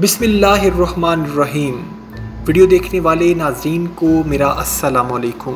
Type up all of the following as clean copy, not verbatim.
बिस्मिल्लाहिर्रहमानिर्रहीम। वीडियो देखने वाले नाज़रीन को मेरा अस्सलाम वालेकुम।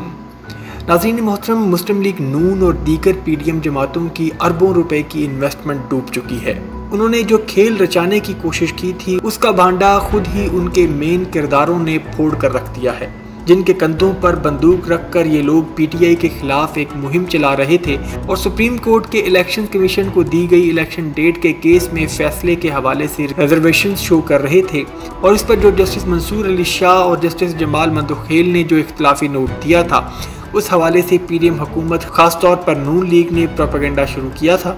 नाज़रीन मोहतरम, मुस्लिम लीग नून और दीगर पीडीएम जमातों की अरबों रुपए की इन्वेस्टमेंट डूब चुकी है। उन्होंने जो खेल रचाने की कोशिश की थी उसका भांडा खुद ही उनके मेन किरदारों ने फोड़ कर रख दिया है, जिनके कंधों पर बंदूक रखकर ये लोग पीटीआई के खिलाफ एक मुहिम चला रहे थे और सुप्रीम कोर्ट के इलेक्शन कमीशन को दी गई इलेक्शन डेट के केस में फैसले के हवाले से रिजर्वेशन शो कर रहे थे। और इस पर जो जस्टिस मंसूर अली शाह और जस्टिस जमाल मंदोखेल ने जो इख्तलाफी नोट दिया था, उस हवाले से पीडीएम हुकूमत खासतौर पर नून लीग ने प्रोपेगेंडा शुरू किया था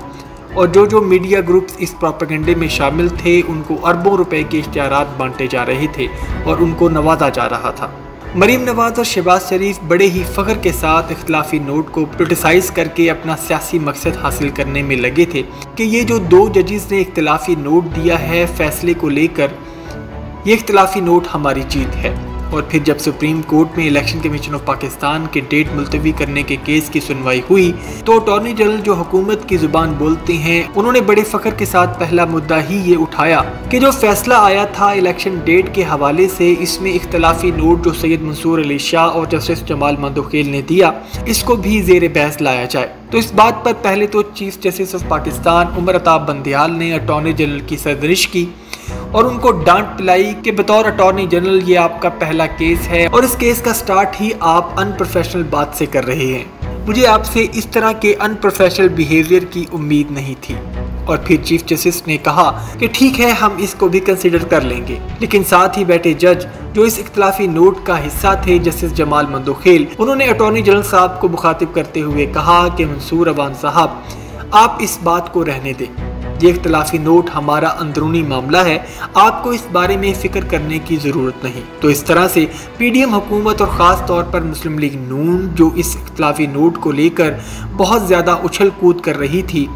और जो मीडिया ग्रुप्स इस प्रोपेगेंडे में शामिल थे उनको अरबों रुपए के इश्तिहारात बांटे जा रहे थे और उनको नवाजा जा रहा था। मरीम नवाज और शहबाज शरीफ बड़े ही फ़ख्र के साथ इख्तलाफी नोट को पोलिटिसाइज करके अपना सियासी मकसद हासिल करने में लगे थे कि ये जो दो जजेस ने इख्तलाफी नोट दिया है फैसले को लेकर, ये इख्तलाफी नोट हमारी जीत है। और फिर जब सुप्रीम कोर्ट में इलेक्शन कमीशन ऑफ पाकिस्तान के डेट मुलतवी करने के केस की सुनवाई हुई तो अटॉर्नी जनरल जो हुकूमत की जुबान बोलते हैं, उन्होंने बड़े फ़ख्र के साथ पहला मुद्दा ही ये उठाया कि जो फैसला आया था इलेक्शन डेट के हवाले से, इसमें इख्तलाफी नोट जो सैयद मंसूर अली शाह और जस्टिस जमाल मंदोखेल ने दिया, इसको भी ज़ेर बहस लाया जाए। तो इस बात पर पहले तो chief justice of Pakistan Umar Atab Bandial ने अटॉर्नी जनरल की सरजनिश की और उनको डांट पिलाई कि बतौर अटॉर्नी जनरल ये आपका पहला केस है और इस केस का स्टार्ट ही आप अनप्रोफेशनल बात से कर रहे हैं। मुझे आपसे इस तरह के अनप्रोफेशनल बिहेवियर की उम्मीद नहीं थी। और फिर चीफ जस्टिस ने कहा कि ठीक है, हम इसको भी कंसिडर कर लेंगे, लेकिन साथ ही बैठे जज जो इस इख्तलाफी नोट का हिस्सा थे, जस्टिस जमाल मंदोखेल, उन्होंने अटॉर्नी जनरल साहब को मुखातिब करते हुए कहा कि मंसूर अवान साहब, आप इस बात को रहने दें, ये इख्तलाफी नोट हमारा अंदरूनी मामला है, आपको इस बारे में फिक्र करने की ज़रूरत नहीं। तो इस तरह से पीडीएम हुकूमत और ख़ास तौर पर मुस्लिम लीग नून जो इस इख्तलाफी नोट को लेकर बहुत ज़्यादा उछल कूद कर रही थी,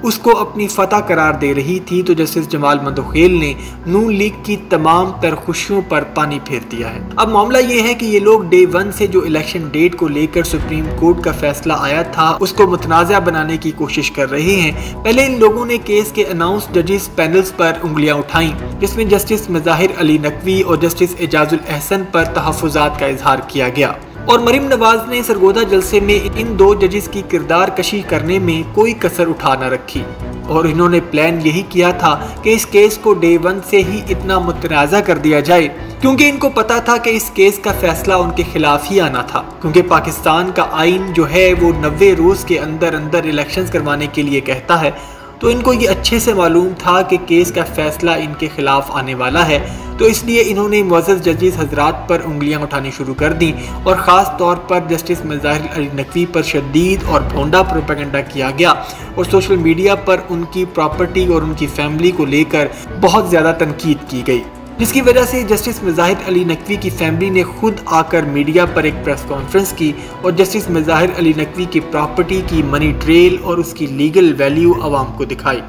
उसको अपनी फतह करार दे रही थी, तो जस्टिस जमाल मंदोखेल ने नून लीग की तमाम तर खुशियों पर पानी फेर दिया है। अब मामला ये है कि ये लोग डे 1 से जो इलेक्शन डेट को लेकर सुप्रीम कोर्ट का फैसला आया था उसको मुतनाज़ा बनाने की कोशिश कर रहे हैं। पहले इन लोगों ने केस के अनाउंस जजेस पैनल्स पर उंगलियां उठाई, जिसमें जस्टिस मज़ाहिर अली नकवी और जस्टिस एजाजुल अहसन पर तहफ़्फ़ुज़ात का इजहार किया गया। और मरीम नवाज ने सरगोदा जलसे में इन दो जजेस की किरदार कशी करने में कोई कसर उठा न रखी और इन्होंने प्लान यही किया था कि इस केस को डे 1 से ही इतना मुतनाज़ा कर दिया जाए, क्योंकि इनको पता था कि इस केस का फैसला उनके खिलाफ ही आना था, क्योंकि पाकिस्तान का आइन जो है वो 90 रोज़ के अंदर अंदर इलेक्शंस करवाने के लिए कहता है। तो इनको ये अच्छे से मालूम था कि केस का फैसला इनके खिलाफ आने वाला है, तो इसलिए इन्होंने मुअज़्ज़ज़ जजेस हजरात पर उंगलियां उठानी शुरू कर दी और ख़ास तौर पर जस्टिस मज़ाहिर अली नकवी पर शदीद और भोंडा प्रोपेगेंडा किया गया और सोशल मीडिया पर उनकी प्रॉपर्टी और उनकी फैमिली को लेकर बहुत ज़्यादा तनकीद की गई, जिसकी वजह से जस्टिस मज़ाहिर अली नकवी की फैमिली ने खुद आकर मीडिया पर एक प्रेस कॉन्फ्रेंस की और जस्टिस मज़ाहिर अली नकवी की प्रॉपर्टी की मनी ट्रेल और उसकी लीगल वैल्यू आवाम को दिखाई।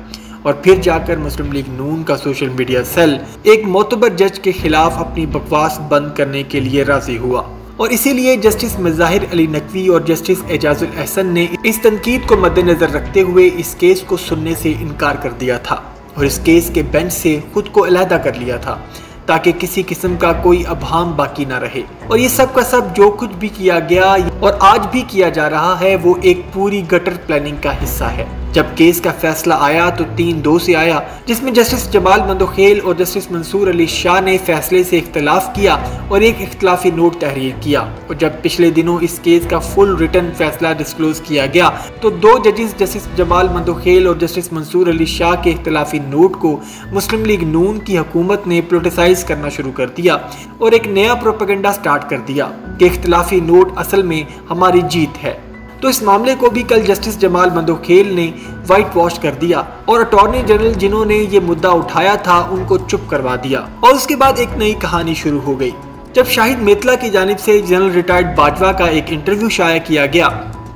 और फिर जाकर मुस्लिम लीग नून का सोशल मीडिया सेल एक मोतबर जज के खिलाफ अपनी बकवास बंद करने के लिए राजी हुआ और इसीलिए जस्टिस मज़ाहिर अली नकवी और जस्टिस एजाजुल अहसन ने इस तनकीद को मद्देनजर रखते हुए इस केस को सुनने से इनकार कर दिया था और इस केस के बेंच से खुद को अलहदा कर लिया था ताकि किसी किस्म का कोई अबहाम बाकी ना रहे। और ये सब का सब जो कुछ भी किया गया और आज भी किया जा रहा है वो एक पूरी गटर प्लानिंग का हिस्सा है। जब केस का फैसला आया तो 3-2 से आया, जिसमें जस्टिस जमाल मंदोखेल और जस्टिस मंसूर अली शाह ने फैसले से इख्तलाफ किया और एक इख्तलाफी नोट तहरीर किया। और जब पिछले दिनों इस केस का फुल रिटर्न फैसला डिस्क्लोज किया गया तो दो जजेस जस्टिस जमाल मंदोखेल और जस्टिस मंसूर अली शाह के इख्तलाफी नोट को मुस्लिम लीग नून की हुकूमत ने पोलिटिसाइज करना शुरू कर दिया और एक नया प्रोपेगेंडा स्टार्ट कर दिया कि इख्तलाफी नोट असल में हमारी जीत है। तो इस मामले को भी कल जस्टिस जमाल मंदोखेल ने वाइट वॉश कर दिया और अटॉर्नी जनरल जिन्होंने ये मुद्दा उठाया था उनको चुप करवा दिया। और उसके बाद एक नई कहानी शुरू हो गई जब शाहिद मेतला की जानिब से जनरल रिटायर्ड बाजवा का एक इंटरव्यू शाया किया गया,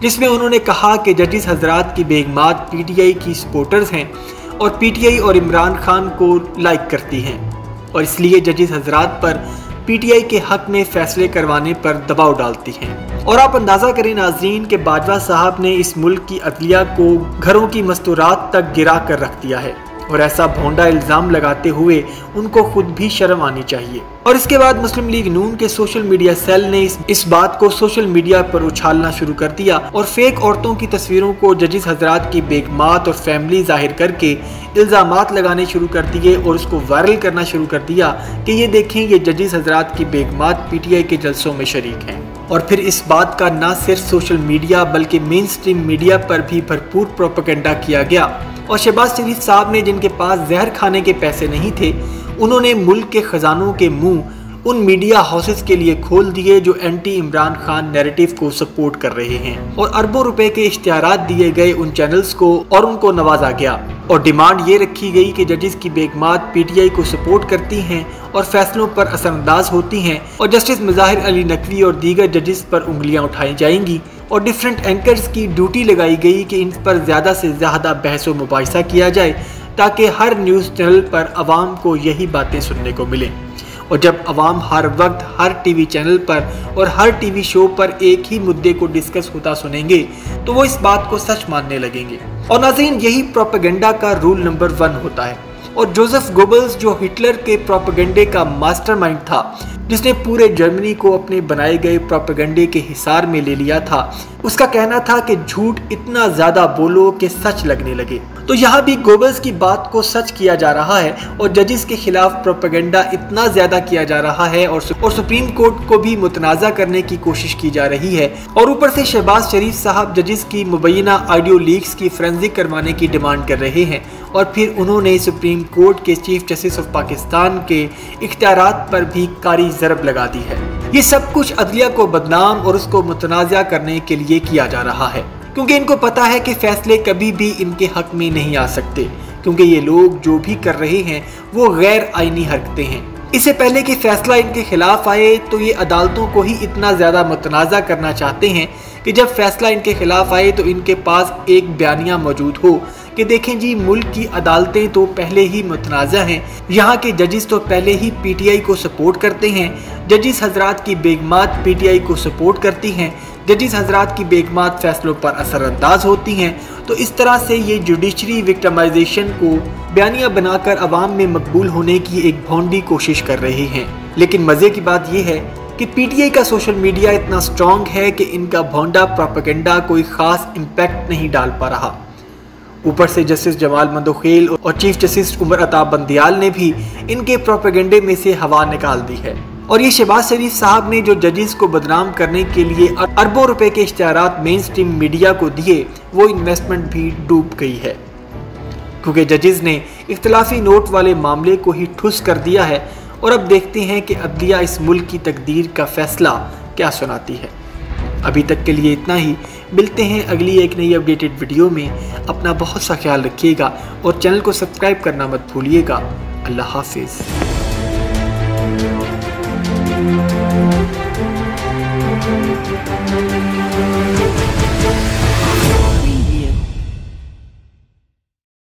जिसमें उन्होंने कहा कि जजेस हजरात की बेगमात पीटीआई की सपोर्टर्स हैं और पीटीआई और इमरान खान को लाइक करती हैं और इसलिए जजेस हजरात पर पीटीआई के हक में फैसले करवाने पर दबाव डालती हैं। और आप अंदाज़ा करें नाज़रीन के बाजवा साहब ने इस मुल्क की अदलिया को घरों की मस्तूरात तक गिरा कर रख दिया है और ऐसा भोंडा इल्ज़ाम लगाते हुए उनको खुद भी शर्म आनी चाहिए। और इसके बाद मुस्लिम लीग नून के सोशल मीडिया सेल ने इस बात को सोशल मीडिया पर उछालना शुरू कर दिया और फेक औरतों की तस्वीरों को जजिस हजरात की बेगमात और फैमिली जाहिर करके इल्ज़ामात लगाने शुरू कर दिए और उसको वायरल करना शुरू कर दिया कि ये देखें, ये जजिस हजरात की बेगमात PTI के जलसों में शरीक हैं। और फिर इस बात का न सिर्फ सोशल मीडिया बल्कि मेन स्ट्रीम मीडिया पर भी भरपूर प्रोपेगेंडा किया गया। और शहबाज शरीफ साहब ने, जिनके पास जहर खाने के पैसे नहीं थे, उन्होंने मुल्क के खजानों के मुंह उन मीडिया हाउसेस के लिए खोल दिए जो एंटी इमरान खान नैरेटिव को सपोर्ट कर रहे हैं और अरबों रुपए के इश्तिहारात दिए गए उन चैनल्स को और उनको नवाजा गया और डिमांड ये रखी गई कि जजिस की बेगमात PTI को सपोर्ट करती हैं और फैसलों पर असरअंदाज होती हैं और जस्टिस मुज़ाहिर अली नकवी और दीगर जजिस पर उंगलियां उठाई जाएंगी और डिफरेंट एंकर्स की ड्यूटी लगाई गई कि इन पर ज़्यादा से ज़्यादा बहस व मुबाहिसा किया जाए ताकि हर न्यूज़ चैनल पर आवाम को यही बातें सुनने को मिलें। और जब अवाम हर वक्त हर TV चैनल पर और हर TV शो पर एक ही मुद्दे को डिस्कस होता सुनेंगे तो वो इस बात को सच मानने लगेंगे। और नाज़रीन, यही प्रोपेगेंडा का रूल नंबर 1 होता है। और जोसेफ गोबल्स, जो हिटलर के प्रोपेगेंडे का मास्टरमाइंड था, जिसने पूरे जर्मनी को अपने बनाए गए प्रोपेगेंडे के हिसार में ले लिया था, उसका कहना था कि झूठ इतना ज्यादा बोलो कि सच लगने लगे। तो यहाँ भी गोबल्स की बात को सच किया जा रहा है और जजिस के खिलाफ प्रोपेगेंडा इतना ज्यादा किया जा रहा है और सुप्रीम कोर्ट को भी मुतनाज़ा करने की कोशिश की जा रही है। और ऊपर से शहबाज शरीफ साहब जजिस की मुबैना ऑडियो लीक्स की फोरेंसिक करवाने की डिमांड कर रहे हैं और फिर उन्होंने सुप्रीम कोर्ट के चीफ जस्टिस ऑफ पाकिस्तान के इख्तियारात पर भी कारी ज़रब लगा दी है। ये सब कुछ अदलिया को बदनाम और उसको मुतनाज़ा करने के लिए किया जा रहा है, क्योंकि इनको पता है कि फैसले कभी भी इनके हक में नहीं आ सकते, क्योंकि ये लोग जो भी कर रहे हैं वो गैर आईनी हरकतें हैं। इससे पहले कि फैसला इनके खिलाफ आए तो ये अदालतों को ही इतना ज़्यादा मुतनाज़ा करना चाहते हैं कि जब फैसला इनके खिलाफ आए तो इनके पास एक बयानिया मौजूद हो कि देखें जी, मुल्क की अदालतें तो पहले ही मुतनाज़ा हैं, यहाँ के जजिस तो पहले ही PTI को सपोर्ट करते हैं, जजिस हजरात की बेगमात PTI को सपोर्ट करती हैं, जजिस हजरात की बेगमात फैसलों पर असरअंदाज होती हैं। तो इस तरह से ये जुडिशरी विक्टिमाइजेशन को बयानिया बनाकर अवाम में मकबूल होने की एक भोंडी कोशिश कर रहे हैं। लेकिन मज़े की बात यह है कि PTI का सोशल मीडिया इतना स्ट्रॉन्ग है कि इनका भोंडा प्रोपेगेंडा कोई ख़ास इम्पैक्ट नहीं डाल पा रहा। ऊपर से जस्टिस जमाल मंदोखेल और चीफ जस्टिस उमर अता बंदियाल ने भी इनके प्रोपेगेंडे में से हवा निकाल दी है। और ये शहबाज शरीफ साहब ने जो जजिस को बदनाम करने के लिए अरबों रुपए के इश्तिहारात मेन स्ट्रीम मीडिया को दिए, वो इन्वेस्टमेंट भी डूब गई है, क्योंकि जजिस ने इख्तिलाफी नोट वाले मामले को ही ठुस कर दिया है। और अब देखते हैं कि अदलिया इस मुल्क की तकदीर का फैसला क्या सुनाती है। अभी तक के लिए इतना ही। मिलते हैं अगली एक नई अपडेटेड वीडियो में। अपना बहुत सा ख्याल रखिएगा और चैनल को सब्सक्राइब करना मत भूलिएगा। अल्लाह हाफिज़।